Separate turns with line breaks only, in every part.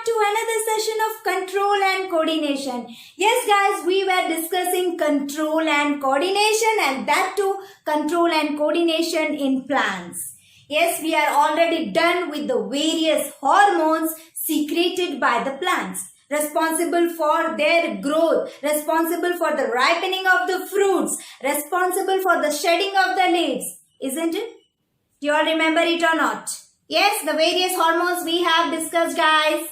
back to another session of control and coordination. Yes guys, we were discussing control and coordination, and that too control and coordination in plants. Yes, we are already done with the various hormones secreted by the plants, responsible for their growth, responsible for the ripening of the fruits, responsible for the shedding of the leaves. Isn't it? Do you all remember it or not? Yes, the various hormones we have discussed, guys.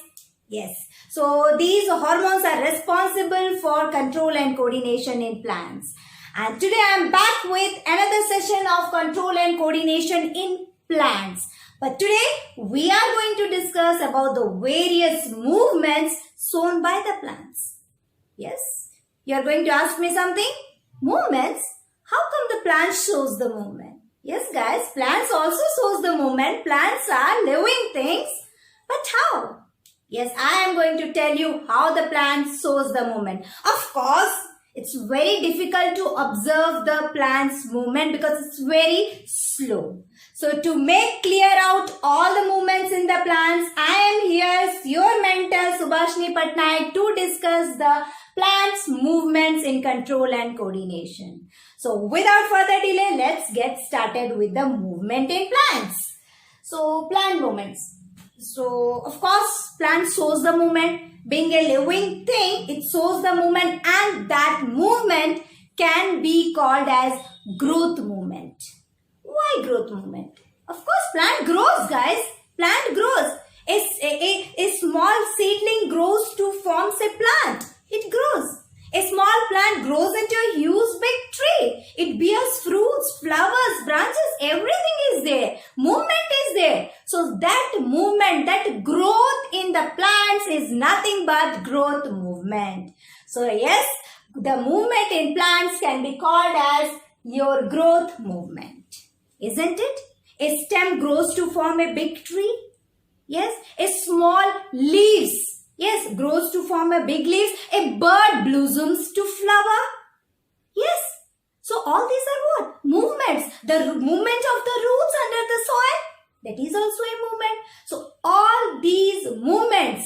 Yes. So these hormones are responsible for control and coordination in plants. And today I am back with another session of control and coordination in plants. But today we are going to discuss about the various movements shown by the plants. Yes. You are going to ask me something? Movements? How come the plant shows the movement? Yes guys, plants also shows the movement. Plants are living things. But how? Yes, I am going to tell you how the plant shows the movement. Of course, it's very difficult to observe the plant's movement because it's very slow. So to make clear out all the movements in the plants, I am here, your mentor Subasini Patnaik, to discuss the plants' movements in control and coordination. So without further delay, let's get started with the movement in plants. So plant movements. So of course, plant shows the movement. Being a living thing, it shows the movement, and that movement can be called as growth movement. Why growth movement? Of course, plant grows, guys. Plant grows. A small seedling grows to form a plant. It grows. A small plant grows into a huge big tree. It bears fruits, flowers, branches, everything is there. Movement is there. So that movement, that growth in the plants is nothing but growth movement. So yes, the movement in plants can be called as your growth movement. Isn't it? A stem grows to form a big tree. Yes, a small leaves. Yes, grows to form a big leaf. A bird blossoms to flower. Yes. So all these are what? Movements. The movement of the roots under the soil. That is also a movement. So all these movements.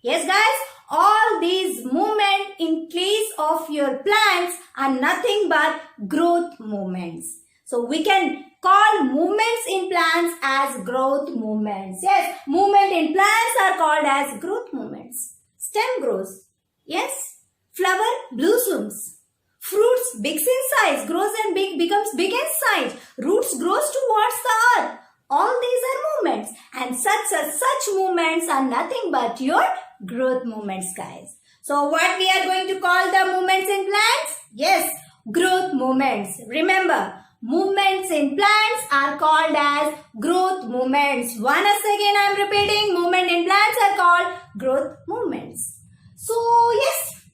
Yes guys. All these movements in case of your plants are nothing but growth movements. So we can call movements in plants as growth movements. Yes, movement in plants are called as growth movements. Stem grows. Yes. Flower blossoms. Fruits big in size, grows and becomes big in size. Roots grows towards the earth. All these are movements, and such movements are nothing but your growth movements, guys. So what we are going to call the movements in plants? Yes, growth movements. Remember, movements in plants are called as growth movements. Once again I am repeating, movement in plants are called growth movements. So yes,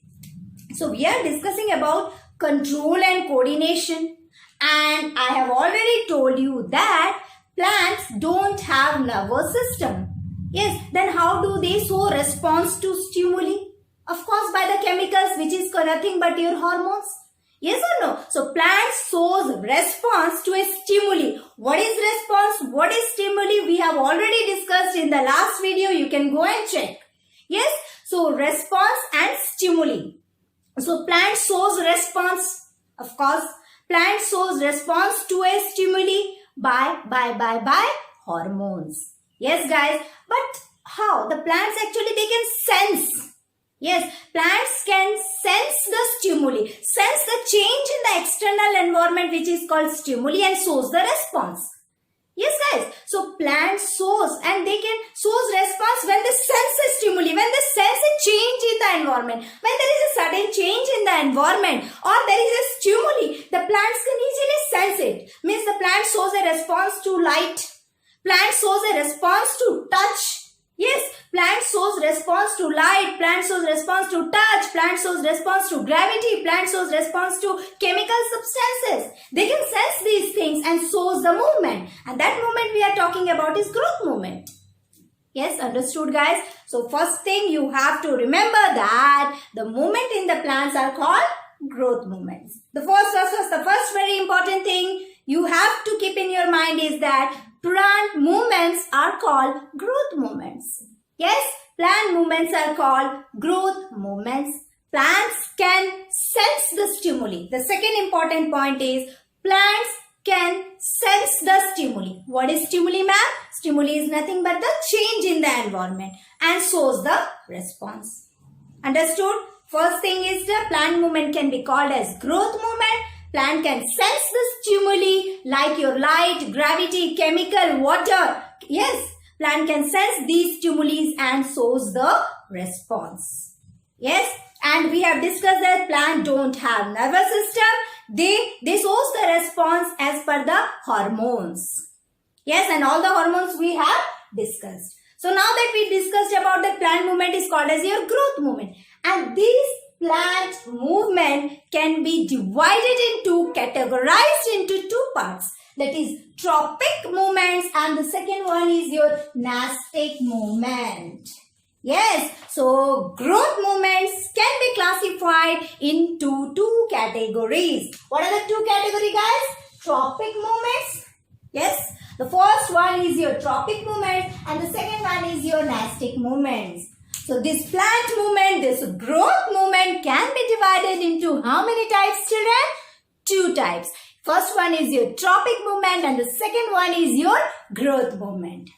so we are discussing about control and coordination, and I have already told you that plants don't have nervous system. Yes, then how do they show response to stimuli? Of course by the chemicals, which is nothing but your hormones. Yes or no? So plants shows response to a stimuli. What is response? What is stimuli? We have already discussed in the last video. You can go and check. Yes. So response and stimuli. So plant shows response. Of course, plant shows response to a stimuli by hormones. Yes guys. But how? The plants actually, they can sense. Yes, plants can sense the stimuli, sense the change in the external environment, which is called stimuli, and shows the response. Yes guys, so plants shows, and they can shows response when they sense the stimuli, when they sense a change in the environment. When there is a sudden change in the environment or there is a stimuli, the plants can easily sense it. Means the plant shows a response to light. Plant shows a response to touch. Yes, plant shows response to light, plant shows response to touch, plant shows response to gravity, plant shows response to chemical substances. They can sense these things and shows the movement. And that movement we are talking about is growth movement. Yes, understood guys? So first thing you have to remember that the movement in the plants are called growth movements. The first very important thing you have to keep in your mind is that plant movements are called growth movements. Yes, plant movements are called growth movements. Plants can sense the stimuli. The second important point is plants can sense the stimuli. What is stimuli, ma'am? Stimuli is nothing but the change in the environment and shows the response. Understood? First thing is the plant movement can be called as growth movement. Plant can sense the stimuli like your light, gravity, chemical, water. Yes, plant can sense these stimuli and shows the response. Yes, and we have discussed that plant don't have nervous system. They shows the response as per the hormones. Yes, and all the hormones we have discussed. So now that we discussed about the plant movement is called as your growth movement. And these plant movement can be divided into, categorized into two parts. That is tropic movements and the second one is your nastic movement. Yes, so growth movements can be classified into two categories. What are the two categories, guys? Tropic movements. Yes, the first one is your tropic movement and the second one is your nastic movements. So this plant movement, this growth movement can be divided into how many types, children? Two types. First one is your tropic movement and the second one is your growth movement.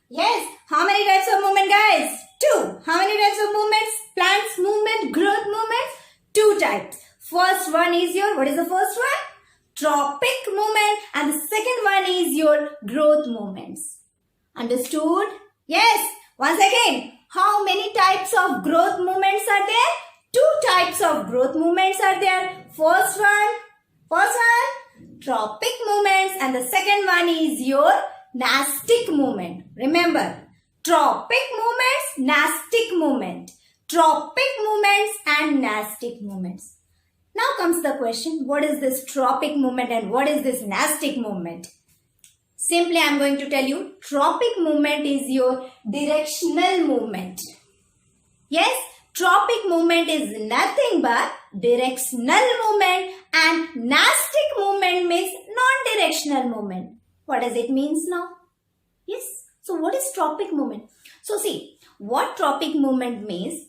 Yes, how many types of movement, guys? Two. How many types of movements? Plants movement, growth movements? Two types. First one is your, what is the first one? Tropic movement and the second one is your growth movements. Understood? Yes. Once again, how many types of growth movements are there? Two types of growth movements are there. First one, tropic movements and the second one is your nastic movement. Remember, tropic movements, nastic movement. Tropic movements and nastic movements. Now comes the question, what is this tropic movement and what is this nastic movement? Simply, I am going to tell you, tropic movement is your directional movement. Yes, tropic movement is nothing but directional movement and nastic movement means non-directional movement. What does it mean now? Yes, so what is tropic movement? So see, what tropic movement means,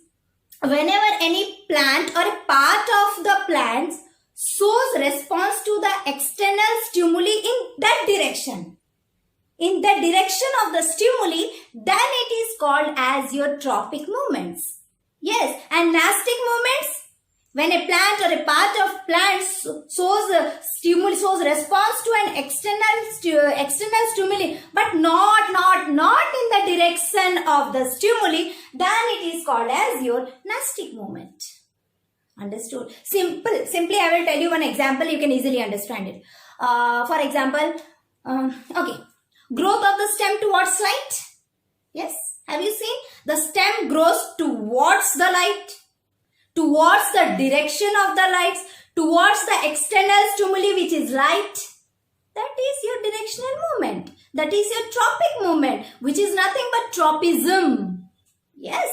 whenever any plant or a part of the plant shows response to the external stimuli in that direction. In the direction of the stimuli, then it is called as your tropic movements. Yes, and nastic movements, when a plant or a part of plant shows response to an external stimuli, but not in the direction of the stimuli, then it is called as your nastic movement. Understood? Simply, I will tell you one example. You can easily understand it. For example, okay. Growth of the stem towards light. Yes. Have you seen? The stem grows towards the light, towards the direction of the lights, towards the external stimuli which is light. That is your directional movement. That is your tropic movement, which is nothing but tropism. Yes.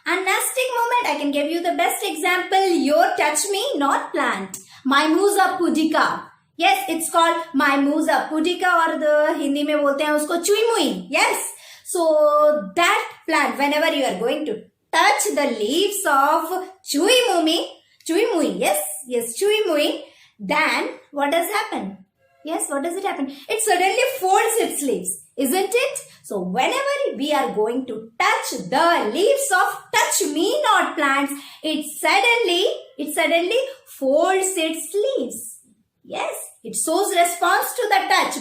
And nastic movement, I can give you the best example. Your touch me, not plant. Mimosa pudica. Yes, it's called Mimosa pudica or the Hindi में बोलते हैं उसको चुई मुई. Yes. So that plant, whenever you are going to touch the leaves of chui mui, yes, chui mui, then what does happen? Yes, what does it happen? It suddenly folds its leaves, isn't it? So whenever we are going to touch the leaves of touch me not plants, it suddenly folds its leaves. Yes, it shows response to the touch,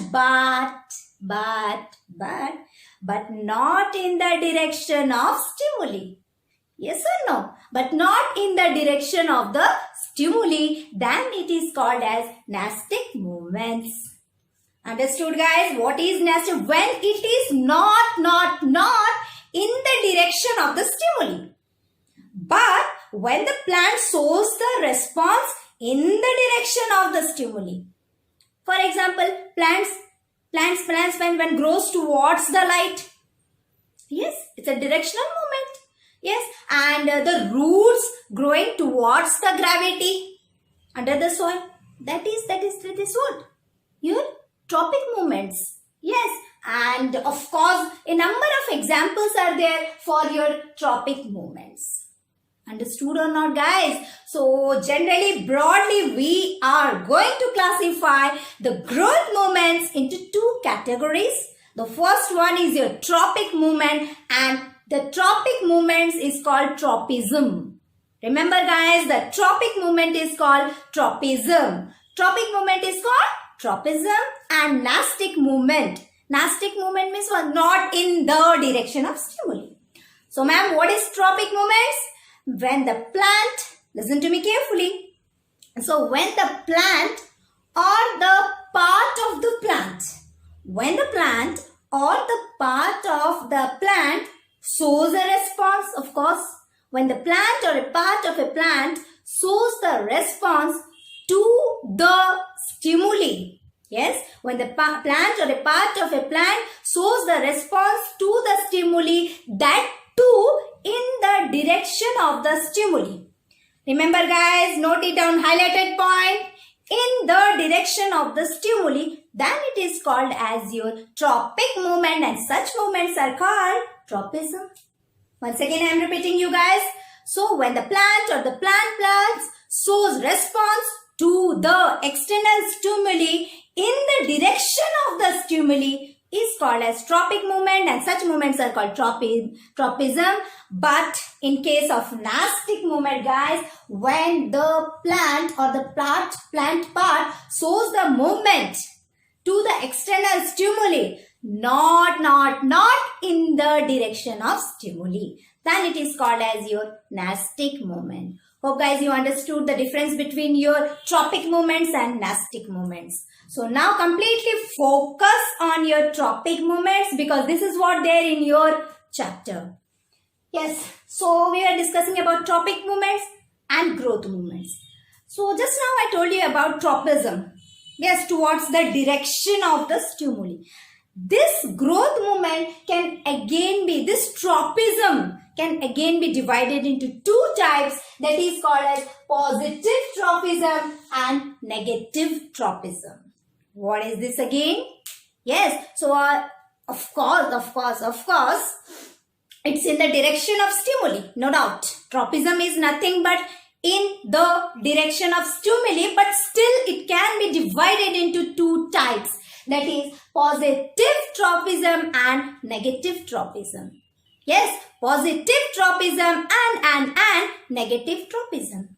but not in the direction of stimuli. Yes or no? But not in the direction of the stimuli, then it is called as nastic movements. Understood, guys? What is nastic? When it is not in the direction of the stimuli. But when the plant shows the response in the direction of the stimuli. For example, plants when grows towards the light. Yes, it's a directional movement. Yes, and the roots growing towards the gravity under the soil. That is what? Your tropic movements. Yes, And of course, a number of examples are there for your tropic movements. Understood or not, guys? So generally, broadly, we are going to classify the growth movements into two categories. The first one is your tropic movement, and the tropic movements is called tropism. Remember, guys, the tropic movement is called tropism. Tropic movement is called tropism, and nastic movement. Nastic movement means not in the direction of stimuli. So, ma'am, what is tropic movements? When the plant, listen to me carefully. So, when the plant or the part of the plant, when the plant or the part of the plant shows a response, of course, when the plant or a part of a plant shows the response to the stimuli. Yes, when the plant or a part of a plant shows the response to the stimuli, that too in the direction of the stimuli. Remember, guys, note it down, highlighted point. In the direction of the stimuli, then it is called as your tropic movement, and such movements are called tropism. Once again, I am repeating you guys. So, when the plant or the plants shows response to the external stimuli in the direction of the stimuli is called as tropic movement, and such movements are called tropism. But in case of nastic movement, guys, when the plant or the plant part shows the movement to the external stimuli, not in the direction of stimuli, then it is called as your nastic movement. Hope, guys, you understood the difference between your tropic movements and nastic movements. So now completely focus on your tropic movements, because this is what there in your chapter. Yes, so we are discussing about tropic movements and growth movements. So just now I told you about tropism. Yes, towards the direction of the stimuli. This growth movement can again be, this tropism can again be divided into two types, that is called as positive tropism and negative tropism. What is this again? Yes, so of course, it's in the direction of stimuli, no doubt. Tropism is nothing but in the direction of stimuli, but still it can be divided into two types, that is positive tropism and negative tropism. Yes, positive tropism and negative tropism.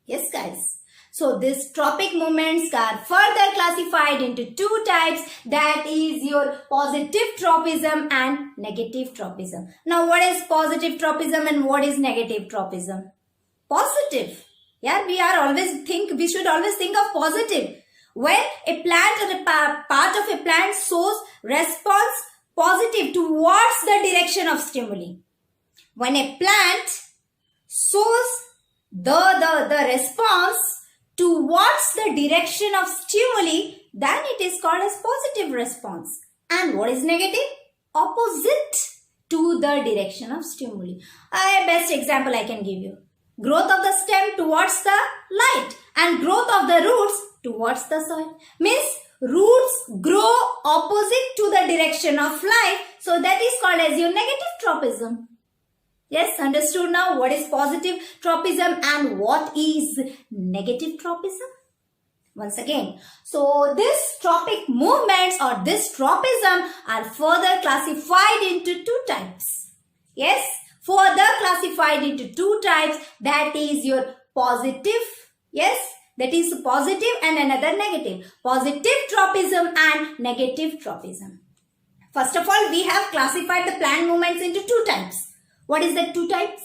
Yes, guys. So, these tropic movements are further classified into two types, that is your positive tropism and negative tropism. Now, what is positive tropism and what is negative tropism? Positive. Yeah, we should always think of positive. When a plant or a part of a plant shows response positive towards the direction of stimuli. When a plant shows the response towards the direction of stimuli, then it is called as positive response. And what is negative? Opposite to the direction of stimuli. Best example I can give you. Growth of the stem towards the light and growth of the roots towards the soil. Means roots grow opposite to the direction of light. So that is called as your negative tropism. Yes, understood now what is positive tropism and what is negative tropism? Once again, so this tropic movements or this tropism are further classified into two types. Yes, further classified into two types, that is your positive, yes, that is positive and another negative. Positive tropism and negative tropism. First of all, we have classified the plant movements into two types. What is the two types?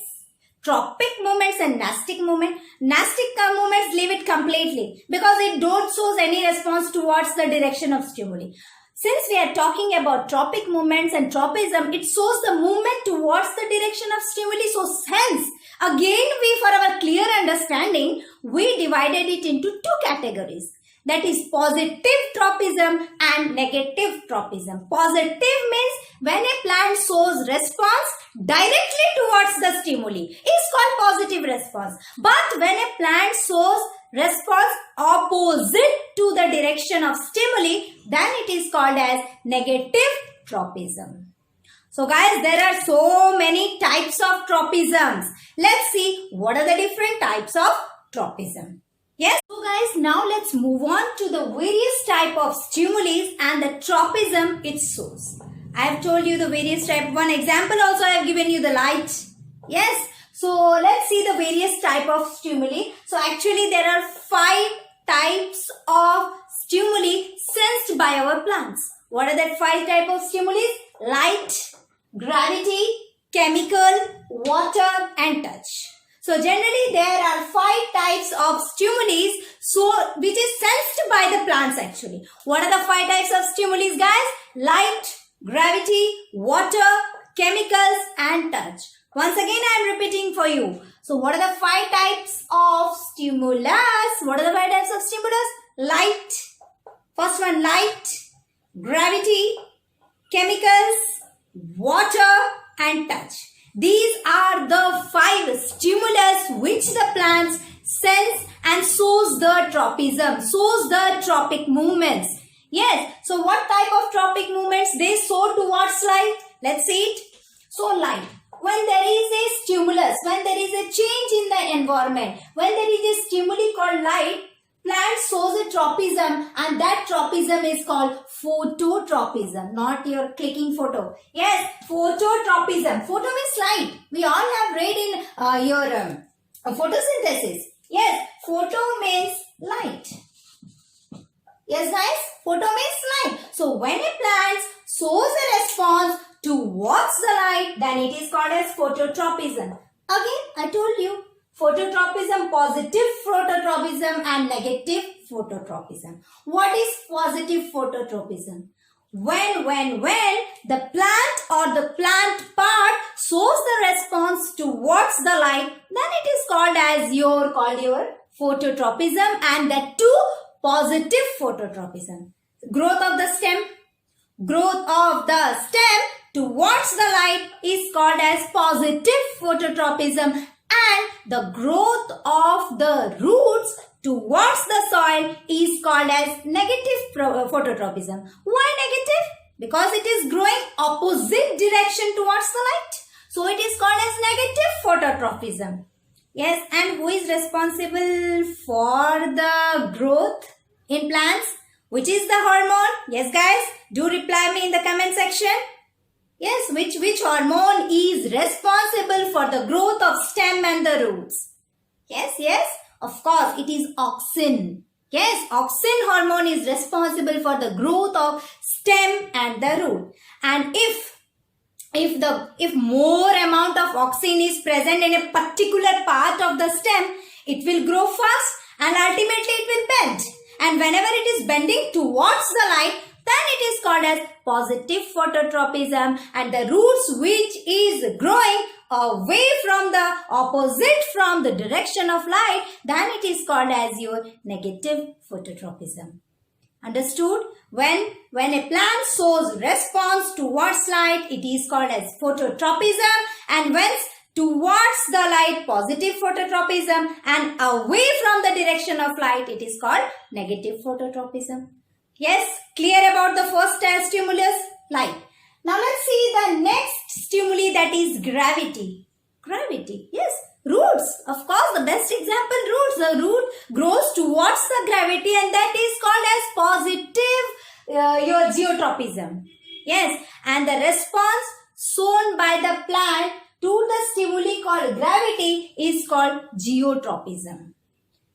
Tropic movements and nastic movement. Nastic movements leave it completely because it don't shows any response towards the direction of stimuli. Since we are talking about tropic movements and tropism, it shows the movement towards the direction of stimuli. So hence, again for our clear understanding, we divided it into two categories. That is positive tropism and negative tropism. Positive means when a plant shows response directly towards the stimuli, is called positive response. But when a plant shows response opposite to the direction of stimuli, then it is called as negative Tropism. So guys, there are so many types of tropisms. Let's see what are the different types of tropism. Yes. So guys, now let's move on to the various type of stimuli and the tropism it shows. I have told you the various type. One example also I have given you the light. Yes. So let's see the various type of stimuli. So actually there are 5 types of stimuli sensed by our plants. What are that 5 type of stimuli? Light, gravity, chemical, water and touch. So generally there are 5 types of stimuli which is sensed by the plants actually. What are the 5 types of stimuli guys? Light, gravity, water, chemicals and touch. Once again I am repeating for you. So what are the 5 types of stimulus? What are the 5 types of stimulus? Light. First one, light, gravity, chemicals, water and touch. These are the 5 stimulus which the plants sense and shows the tropism, shows the tropic movements. Yes, so what type of tropic movements they show towards light? Let's see it. So light. When there is a stimulus, when there is a change in the environment, when there is a stimuli called light, plant shows a tropism and that tropism is called phototropism, not your clicking photo. Yes, phototropism. Photo means light. We all have read in your photosynthesis. Yes, photo means light. Yes guys, photo means light. So when a plant shows a response towards the light, then it is called as phototropism. Again, I told you, phototropism, positive phototropism and negative phototropism. What is positive phototropism? When the plant or the plant part shows the response towards the light, then it is called as your phototropism, and that too positive phototropism. Growth of the stem towards the light is called as positive phototropism, and the growth of the roots towards the soil is called as negative phototropism. Why negative? Because it is growing opposite direction towards the light. So it is called as negative phototropism. Yes, and who is responsible for the growth in plants? Which is the hormone? Yes guys, do reply me in the comment section. Yes, which hormone is responsible for the growth of stem and the roots? Yes, of course, it is auxin. Yes, auxin hormone is responsible for the growth of stem and the root. And if more amount of auxin is present in a particular part of the stem, it will grow fast and ultimately it will bend. And whenever it is bending towards the light, then it is called as positive phototropism, and the roots which is growing away from the opposite from the direction of light, then it is called as your negative phototropism. Understood? When a plant shows response towards light, it is called as phototropism, and when towards the light, positive phototropism, and away from the direction of light, it is called negative phototropism. Yes, clear about the first stimulus, light. Now let's see the next stimuli, that is gravity. Gravity, yes, roots. Of course, the best example, roots. The root grows towards the gravity, and that is called as positive your geotropism. Yes, and the response shown by the plant to the stimuli called gravity is called geotropism.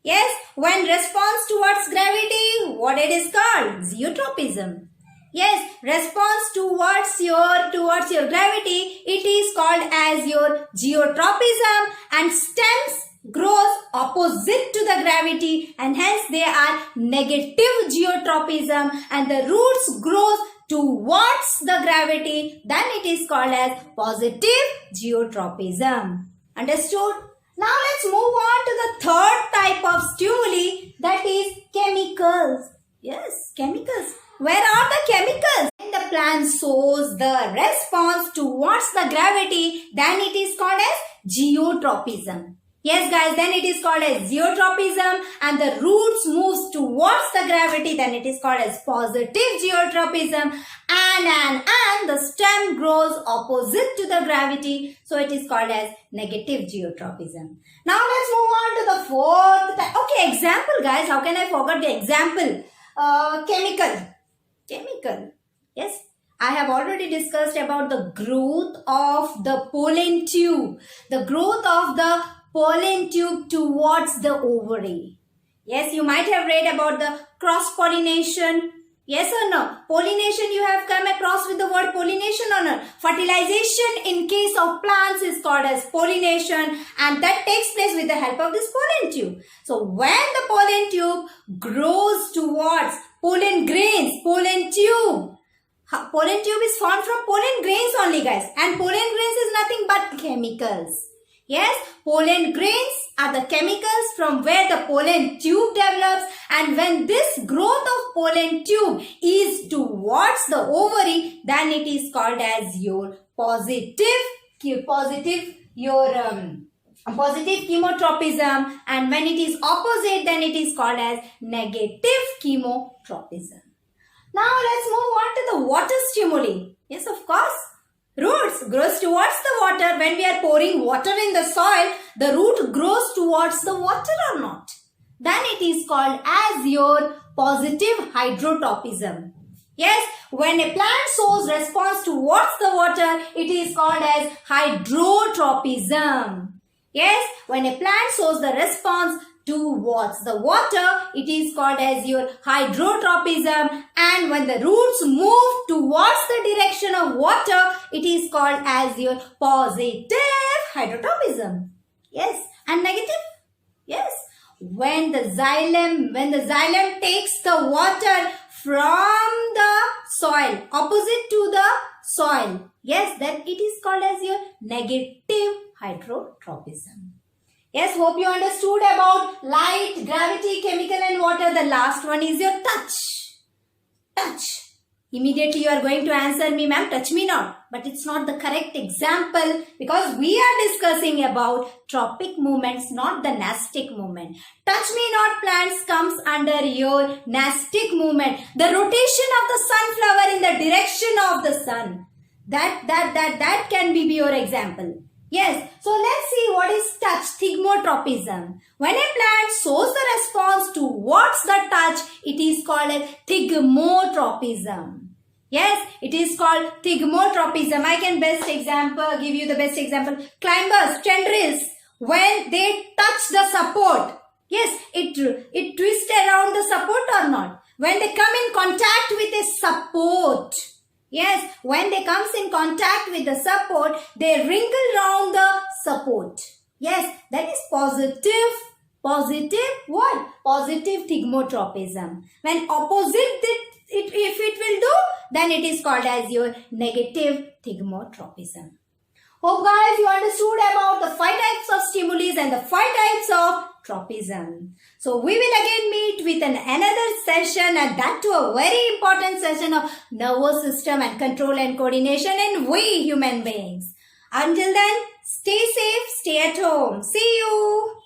Yes, when response towards gravity, what it is called? Geotropism. Yes, response towards your gravity, it is called as your geotropism, and stems grows opposite to the gravity, and hence they are negative geotropism, and the roots grows towards the gravity, then it is called as positive geotropism. Understood? Now let's move on to the third type of stimuli, that is chemicals. Yes, chemicals. Where are the chemicals? When the plant shows the response towards the gravity, then it is called as geotropism. Yes guys, then it is called as geotropism, and the roots moves towards the gravity, then it is called as positive geotropism, and the stem grows opposite to the gravity, so it is called as negative geotropism. Now let's move on to the fourth type. Okay, example guys, how can I forget the example? Chemical. Yes, I have already discussed about the growth of the pollen tube. The growth of the pollen tube towards the ovary. Yes, you might have read about the cross-pollination. Yes or no? Pollination, you have come across with the word pollination or not? Fertilization in case of plants is called as pollination, and that takes place with the help of this pollen tube. So when the pollen tube grows towards pollen grains, pollen tube is formed from pollen grains only guys, and pollen grains is nothing but chemicals. Yes, pollen grains are the chemicals from where the pollen tube develops, and when this growth of pollen tube is towards the ovary, then it is called as your positive chemotropism, and when it is opposite, then it is called as negative chemotropism. Now let's move on to the water stimuli. Yes, of course. Roots grows towards the water. When we are pouring water in the soil, the root grows towards the water or not? Then it is called as your positive hydrotropism. Yes, when a plant shows response towards the water, it is called as hydrotropism. Yes, when a plant shows the response towards the water, it is called as your hydrotropism, and when the roots move towards the direction of water, it is called as your positive hydrotropism. Yes, and negative? Yes, when the xylem takes the water from the soil opposite to the soil, yes, then it is called as your negative hydrotropism. Yes, hope you understood about light, gravity, chemical and water. The last one is your touch. Touch. Immediately you are going to answer me, ma'am, touch me not. But it's not the correct example, because we are discussing about tropic movements, not the nastic movement. Touch me not plants comes under your nastic movement. The rotation of the sunflower in the direction of the sun. That can be your example. Yes, so let's see what is touch, thigmotropism. When a plant shows the response towards the touch, it is called as thigmotropism. Yes, it is called thigmotropism. I can give you the best example. Climbers, tendrils, when they touch the support, yes, it twists around the support or not. When they come in contact with a support, yes, when they comes in contact with the support, they wrinkle round the support. Yes, that is positive what? Positive thigmotropism. When opposite if it will do, then it is called as your negative thigmotropism. Hope guys you understood about the 5 types of stimuli and the 5 types of tropism. So we will again meet with another session, and that too a very important session of nervous system and control and coordination in we human beings. Until then, stay safe, stay at home. See you.